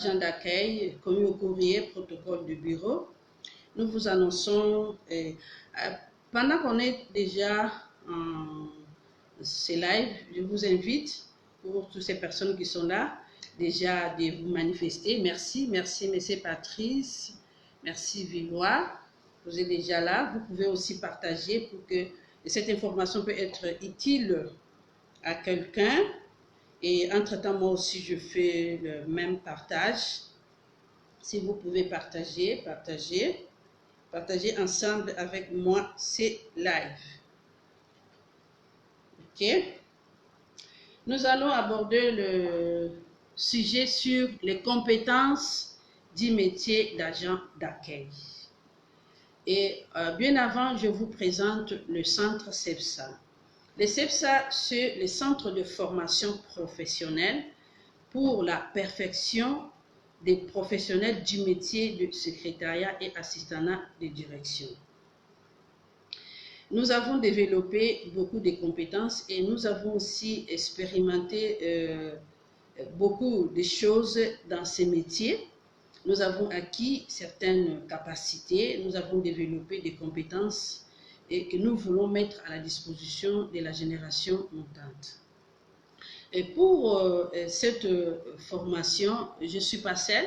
Agent d'accueil, commis au courrier, protocole de bureau. Nous vous annonçons, pendant qu'on est déjà en ces lives, je vous invite, pour toutes ces personnes qui sont là, déjà de vous manifester. Merci, monsieur Patrice, merci Villois, vous êtes déjà là. Vous pouvez aussi partager pour que cette information peut être utile à quelqu'un. Et entre-temps, moi aussi, je fais le même partage. Si vous pouvez partager ensemble avec moi ces lives. Ok? Nous allons aborder le sujet sur les compétences du métier d'agent d'accueil. Et bien avant, je vous présente le centre CEPSA. Le CEPSA, c'est le centre de formation professionnelle pour la perfection des professionnels du métier de secrétariat et assistanat de direction. Nous avons développé beaucoup de compétences et nous avons aussi expérimenté beaucoup de choses dans ces métiers. Nous avons acquis certaines capacités, nous avons développé des compétences et que nous voulons mettre à la disposition de la génération montante. Et pour cette formation, je ne suis pas seule,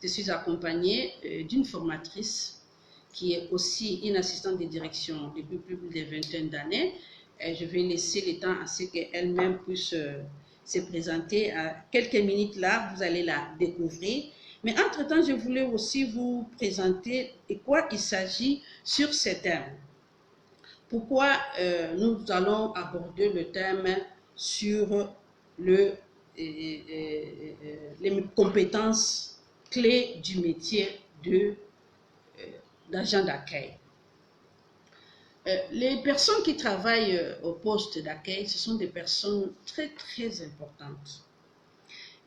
je suis accompagnée d'une formatrice qui est aussi une assistante de direction depuis plus de vingtaine d'années. Je vais laisser le temps à ce qu'elle-même puisse se présenter. À quelques minutes là, vous allez la découvrir. Mais entre-temps, je voulais aussi vous présenter de quoi il s'agit sur ces thèmes. Pourquoi nous allons aborder le thème sur les compétences clés du métier d'agent d'accueil. Les personnes qui travaillent au poste d'accueil, ce sont des personnes très importantes.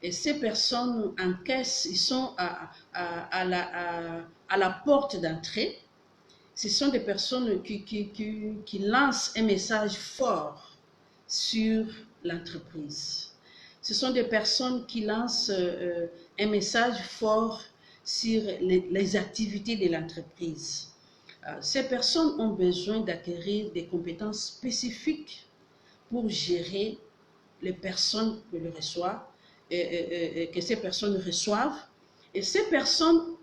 Et ces personnes encaissent, ils sont à la porte d'entrée. Ce sont des personnes qui lancent un message fort sur l'entreprise. Ce sont des personnes qui lancent un message fort sur les activités de l'entreprise. Ces personnes ont besoin d'acquérir des compétences spécifiques pour gérer les personnes que ces personnes reçoivent. Et ces personnes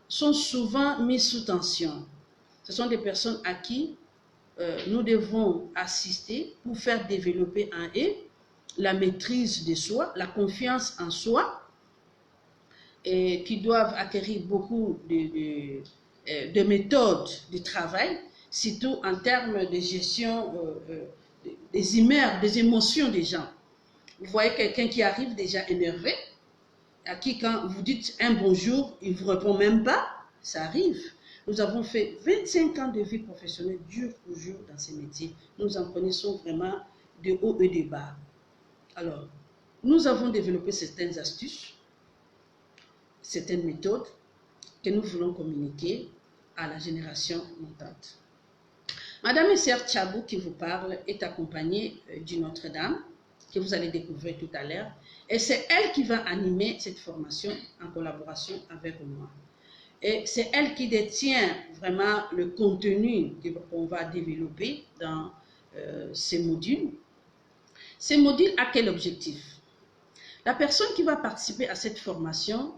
sont souvent mises sous tension. Ce sont des personnes à qui nous devons assister pour faire développer en eux la maîtrise de soi, la confiance en soi, et qui doivent acquérir beaucoup de méthodes de travail, surtout en termes de gestion des émotions des gens. Vous voyez quelqu'un qui arrive déjà énervé, à qui quand vous dites un bonjour, il ne vous répond même pas, ça arrive. Nous avons fait 25 ans de vie professionnelle jour pour jour dans ces métiers. Nous en connaissons vraiment de haut et de bas. Alors, nous avons développé certaines astuces, certaines méthodes que nous voulons communiquer à la génération montante. Madame Esther Tchabou qui vous parle est accompagnée d'une autre dame que vous allez découvrir tout à l'heure. Et c'est elle qui va animer cette formation en collaboration avec moi. Et c'est elle qui détient vraiment le contenu qu'on va développer dans ces modules. Ces modules ont quel objectif? La personne qui va participer à cette formation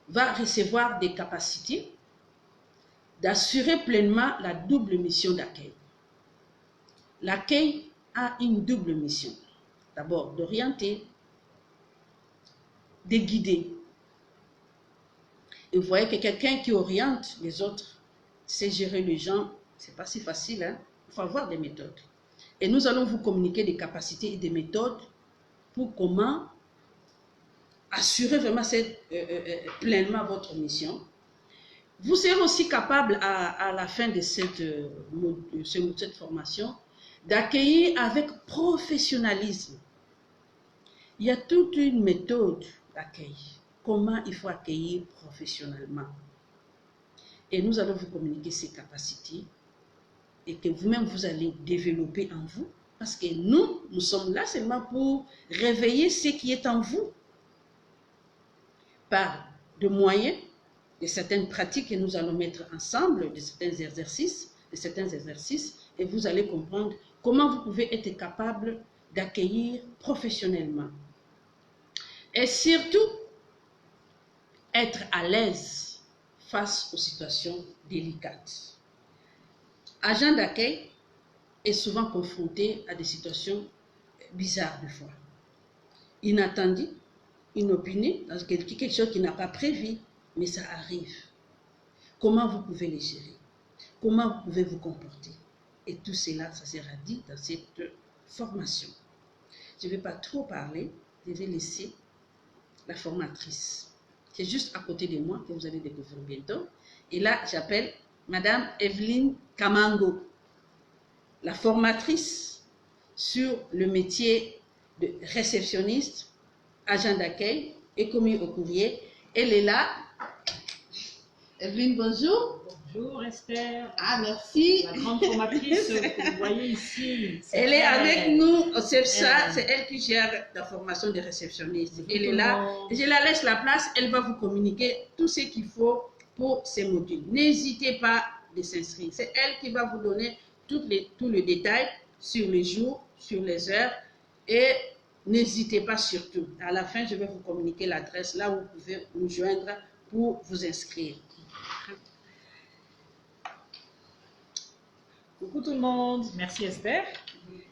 va recevoir des capacités d'assurer pleinement la double mission d'accueil. L'accueil a une double mission. D'abord, d'orienter, de guider. Et vous voyez que quelqu'un qui oriente les autres, sait gérer les gens, c'est pas si facile, hein? Il faut avoir des méthodes. Et nous allons vous communiquer des capacités et des méthodes pour comment assurer vraiment pleinement votre mission. Vous serez aussi capable à la fin de cette formation d'accueillir avec professionnalisme. Il y a toute une méthode d'accueil. Comment il faut accueillir professionnellement. Et nous allons vous communiquer ces capacités et que vous-même vous allez développer en vous. Parce que nous sommes là seulement pour réveiller ce qui est en vous. par de moyens, de certaines pratiques que nous allons mettre ensemble, de certains exercices, et vous allez comprendre comment vous pouvez être capable d'accueillir professionnellement. Et surtout, être à l'aise face aux situations délicates. Agent d'accueil est souvent confronté à des situations bizarres des fois. Inattendues, inopinées, quelque chose qui n'a pas prévu, mais ça arrive. Comment vous pouvez les gérer? Comment vous pouvez vous comporter? Et tout cela, ça sera dit dans cette formation. Je ne vais pas trop parler, je vais laisser la formatrice. C'est juste à côté de moi que vous allez découvrir bientôt. Et là, j'appelle Madame Evelyne Kamango, la formatrice sur le métier de réceptionniste, agent d'accueil et commis au courrier. Elle est là. Evelyne, bonjour. Bonjour Esther. Ah, merci. La grande formatrice que vous voyez ici. Elle est avec nous au CEPSA, c'est elle qui gère la formation des réceptionnistes. Elle est là. Je la laisse la place, elle va vous communiquer tout ce qu'il faut pour ces modules. N'hésitez pas de s'inscrire. C'est elle qui va vous donner tout le détail sur les jours, sur les heures. Et n'hésitez pas surtout. À la fin, je vais vous communiquer l'adresse là où vous pouvez nous joindre pour vous inscrire. Coucou tout le monde, merci Esther.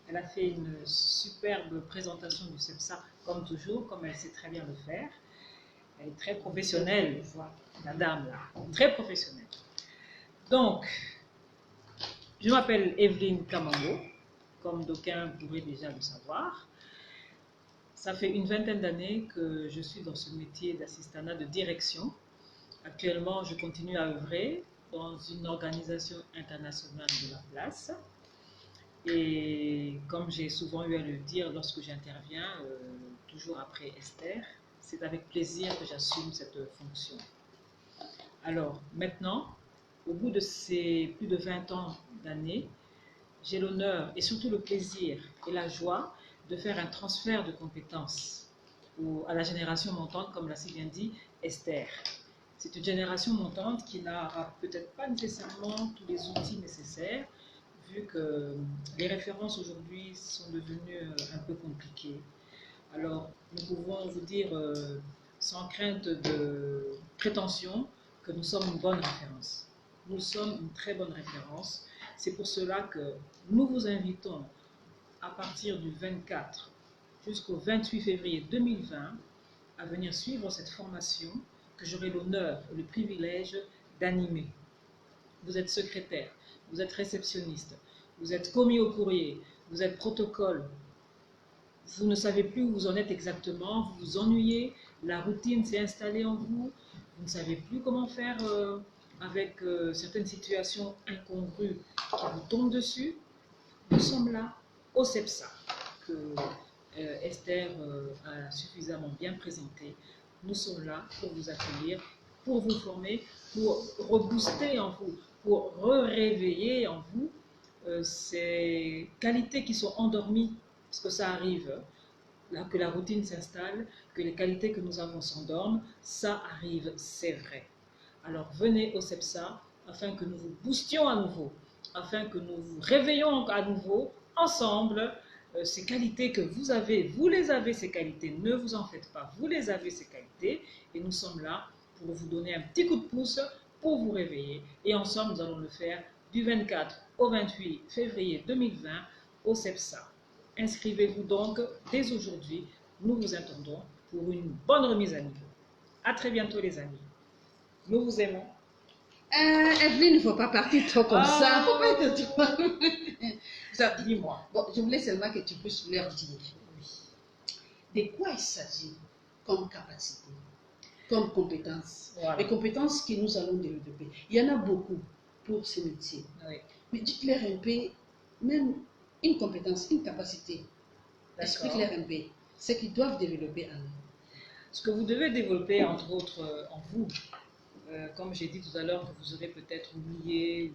Elle a fait une superbe présentation du CEPSA, comme toujours, comme elle sait très bien le faire. Elle est très professionnelle, je vois la dame là, très professionnelle. Donc, je m'appelle Evelyne Kamango, comme d'aucuns pourraient déjà le savoir. Ça fait une vingtaine d'années que je suis dans ce métier d'assistanat de direction. Actuellement, je continue à œuvrer dans une organisation internationale de la place. Et comme j'ai souvent eu à le dire lorsque j'interviens, toujours après Esther, c'est avec plaisir que j'assume cette fonction. Alors maintenant, au bout de ces plus de 20 ans d'années, j'ai l'honneur et surtout le plaisir et la joie de faire un transfert de compétences à la génération montante, comme l'a si bien dit Esther. C'est une génération montante qui n'a peut-être pas nécessairement tous les outils nécessaires, vu que les références aujourd'hui sont devenues un peu compliquées. Alors, nous pouvons vous dire, sans crainte de prétention, que nous sommes une bonne référence. Nous sommes une très bonne référence. C'est pour cela que nous vous invitons, à partir du 24 jusqu'au 28 février 2020, à venir suivre cette formation que j'aurai l'honneur et le privilège d'animer. Vous êtes secrétaire, vous êtes réceptionniste, vous êtes commis au courrier, vous êtes protocole, vous ne savez plus où vous en êtes exactement, vous vous ennuyez, la routine s'est installée en vous, vous ne savez plus comment faire avec certaines situations incongrues qui vous tombent dessus. Nous sommes là au CEPSA, que Esther a suffisamment bien présenté. Nous sommes là pour vous accueillir, pour vous former, pour rebooster en vous, pour réveiller en vous ces qualités qui sont endormies, parce que ça arrive, là, que la routine s'installe, que les qualités que nous avons s'endorment, ça arrive, c'est vrai. Alors venez au CEPSA afin que nous vous boostions à nouveau, afin que nous vous réveillons à nouveau, ensemble, ces qualités que vous avez, vous les avez ces qualités, ne vous en faites pas, vous les avez ces qualités, et nous sommes là pour vous donner un petit coup de pouce, pour vous réveiller, et ensemble nous allons le faire du 24 au 28 février 2020 au CEPSA. Inscrivez-vous donc dès aujourd'hui, nous vous attendons pour une bonne remise à niveau. À très bientôt les amis, nous vous aimons. Evelyne, il ne faut pas partir trop comme ça. Faut pas être trop... Dis-moi. Bon, je voulais seulement que tu puisses leur dire de quoi il s'agit comme capacité, comme compétence. Voilà. Les compétences que nous allons développer. Il y en a beaucoup pour ce métier. Oui. Mais dites-leur un peu, même une compétence, une capacité. Explique-leur un peu ce qu'ils doivent développer en eux. Ce que vous devez développer, entre autres, en vous, comme j'ai dit tout à l'heure, que vous aurez peut-être oublié,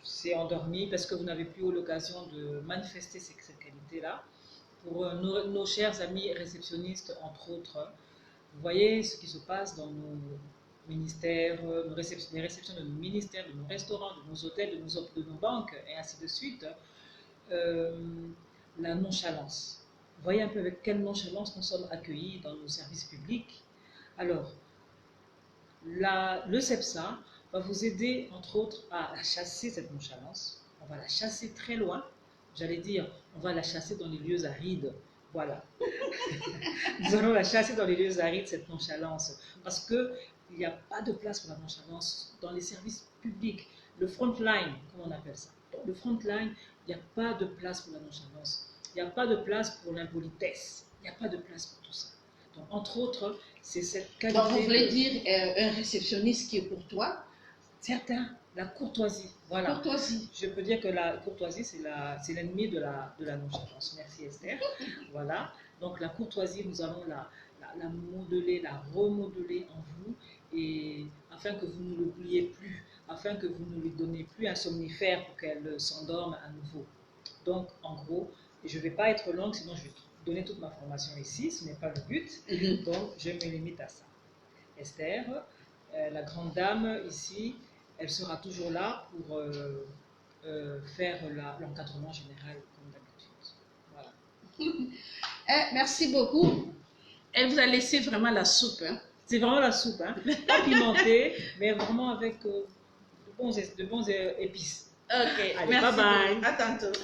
c'est endormi, parce que vous n'avez plus eu l'occasion de manifester cette qualité-là. Pour nos chers amis réceptionnistes, entre autres, Vous voyez ce qui se passe dans nos ministères, les réceptions de nos ministères, de nos restaurants, de nos hôtels, de nos banques, et ainsi de suite. La nonchalance. Vous voyez un peu avec quelle nonchalance nous sommes accueillis dans nos services publics. Alors, le CEPSA va vous aider, entre autres, à chasser cette nonchalance. On va la chasser très loin. J'allais dire, on va la chasser dans les lieux arides. Voilà. Nous allons la chasser dans les lieux arides, cette nonchalance. Parce qu'il n'y a pas de place pour la nonchalance dans les services publics. Le front line, comme on appelle ça. Dans le front line, il n'y a pas de place pour la nonchalance. Il n'y a pas de place pour l'impolitesse. Il n'y a pas de place pour tout ça. Donc, entre autres, c'est cette qualité. Donc, vous voulez dire un réceptionniste qui est courtois? Certain, la courtoisie. Voilà. Courtoisie. Je peux dire que la courtoisie, c'est l'ennemi de la nonchalance. Merci Esther. Voilà. Donc, la courtoisie, nous allons la modeler, la remodeler en vous, et afin que vous ne l'oubliez plus, afin que vous ne lui donnez plus un somnifère pour qu'elle s'endorme à nouveau. Donc, en gros, je ne vais pas être longue, sinon je vais donner toute ma formation ici, ce n'est pas le but. Donc, je me limite à ça. Esther, la grande dame ici, elle sera toujours là pour faire l'encadrement général comme d'habitude. Voilà. Merci beaucoup. Elle vous a laissé vraiment la soupe. Hein? C'est vraiment la soupe, hein? Pas pimentée, mais vraiment avec de bons épices. Ok, allez, merci bye bye. beaucoup. À tantôt.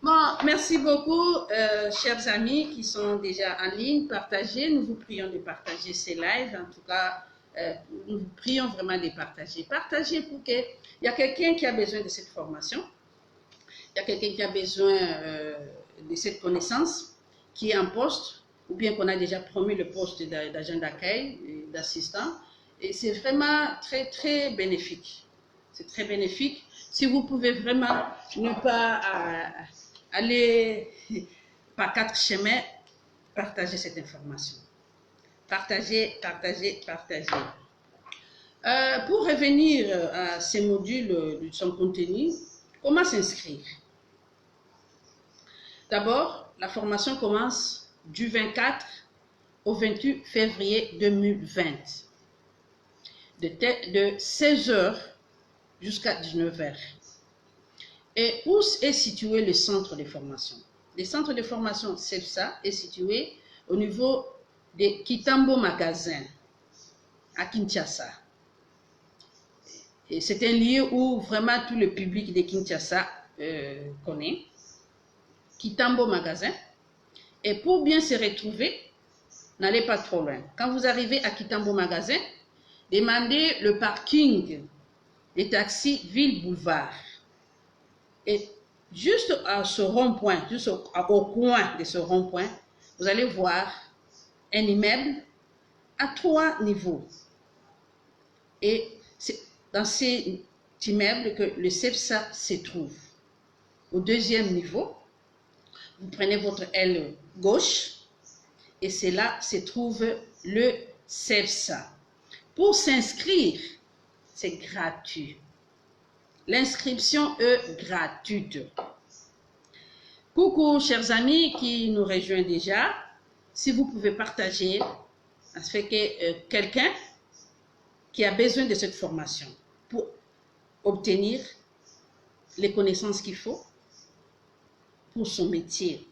Bon, merci beaucoup, chers amis qui sont déjà en ligne. Partagez, nous vous prions de partager ces lives. En tout cas, nous vous prions vraiment de partager. Partagez pour qu'il y a quelqu'un qui a besoin de cette formation. Il y a quelqu'un qui a besoin de cette connaissance, qui est en poste, ou bien qu'on a déjà promis le poste d'agent d'accueil, d'assistant. Et c'est vraiment très, très bénéfique. C'est très bénéfique. Si vous pouvez vraiment ne pas aller par 4 chemins, partagez cette information. Partagez, partagez, partagez. Pour revenir à ces modules de son contenu, comment s'inscrire? D'abord, la formation commence du 24 au 28 février 2020, de 16h jusqu'à 19h. Et où est situé le centre de formation? Le centre de formation CEPSA est situé au niveau de Kitambo Magasin, à Kinshasa. C'est un lieu où vraiment tout le public de Kinshasa connaît. Kitambo Magasin. Et pour bien se retrouver, n'allez pas trop loin. Quand vous arrivez à Kitambo Magasin, demandez le parking des taxis Ville Boulevard. Et juste à ce rond-point, juste au coin de ce rond-point, vous allez voir un immeuble à 3 niveaux. Et c'est dans cet immeuble que le CEPSA se trouve. Au 2e niveau, vous prenez votre aile gauche et c'est là se trouve le CEPSA. Pour s'inscrire, c'est gratuit. L'inscription est gratuite. Coucou chers amis qui nous rejoignent déjà. Si vous pouvez partager, ça fait que quelqu'un qui a besoin de cette formation pour obtenir les connaissances qu'il faut pour son métier,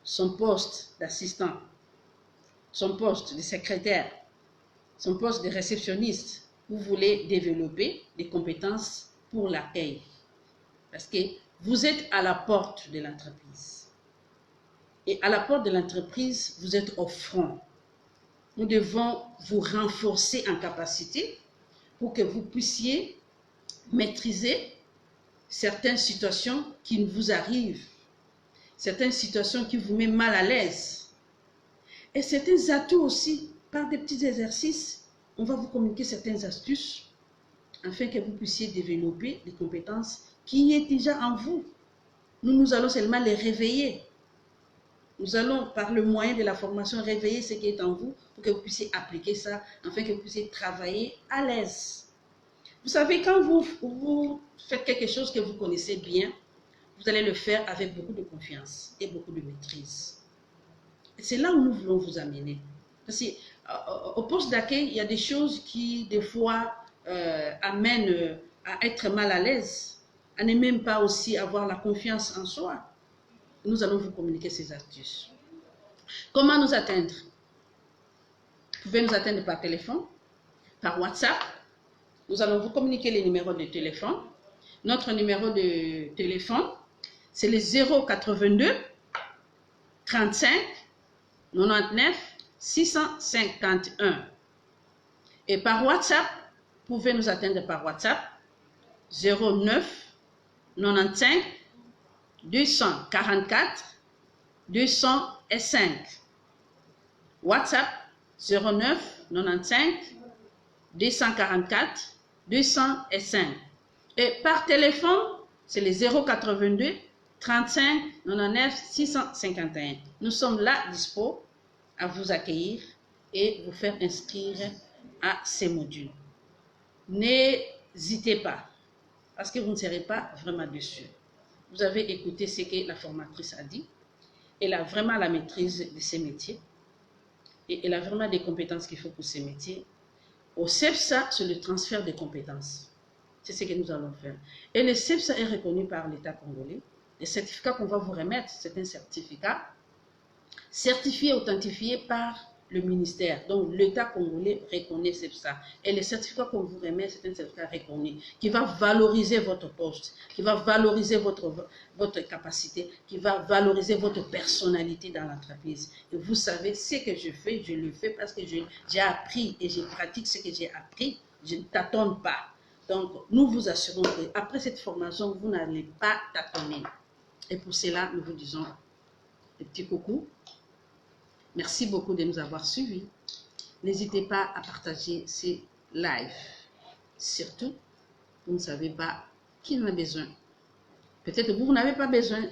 son poste d'assistant, son poste de secrétaire, son poste de réceptionniste, vous voulez développer des compétences pour l'accueil. Parce que vous êtes à la porte de l'entreprise. Et à la porte de l'entreprise, vous êtes au front. Nous devons vous renforcer en capacité pour que vous puissiez maîtriser certaines situations qui vous arrivent, certaines situations qui vous mettent mal à l'aise. Et certains atouts aussi, par des petits exercices, on va vous communiquer certaines astuces afin que vous puissiez développer des compétences qui est déjà en vous. Nous allons seulement les réveiller. Nous allons, par le moyen de la formation, réveiller ce qui est en vous pour que vous puissiez appliquer ça, afin que vous puissiez travailler à l'aise. Vous savez, quand vous faites quelque chose que vous connaissez bien, vous allez le faire avec beaucoup de confiance et beaucoup de maîtrise. C'est là où nous voulons vous amener. Parce qu'au poste d'accueil, il y a des choses qui, des fois, amènent à être mal à l'aise, à ne même pas aussi avoir la confiance en soi. Nous allons vous communiquer ces astuces. Comment nous atteindre? Vous pouvez nous atteindre par téléphone, par WhatsApp. Nous allons vous communiquer les numéros de téléphone. Notre numéro de téléphone, c'est le 082 35 99 651. Et par WhatsApp, vous pouvez nous atteindre par WhatsApp 09 95 244 205. WhatsApp 09 95 244 205. Et par téléphone, c'est les 082 35 99 651. Nous sommes là dispo à vous accueillir et vous faire inscrire à ces modules. N'hésitez pas, parce que vous ne serez pas vraiment déçus. Vous avez écouté ce que la formatrice a dit. Elle a vraiment la maîtrise de ces métiers et elle a vraiment des compétences qu'il faut pour ces métiers. Au CEPSA, c'est le transfert des compétences. C'est ce que nous allons faire. Et le CEPSA est reconnu par l'État congolais. Le certificat qu'on va vous remettre, c'est un certificat certifié, authentifié par le ministère. Donc, l'État congolais reconnaît CEPSA. Et le certificat qu'on vous remet, c'est un certificat reconnu qui va valoriser votre poste, qui va valoriser votre capacité, qui va valoriser votre personnalité dans l'entreprise. Et vous savez, ce que je fais, je le fais parce que j'ai appris et je pratique ce que j'ai appris. Je ne tâtonne pas. Donc, nous vous assurons qu'après cette formation, vous n'allez pas tâtonner. Et pour cela, nous vous disons un petit coucou. Merci beaucoup de nous avoir suivis. N'hésitez pas à partager ces lives. Surtout, vous ne savez pas qui en a besoin. Peut-être que vous n'avez pas besoin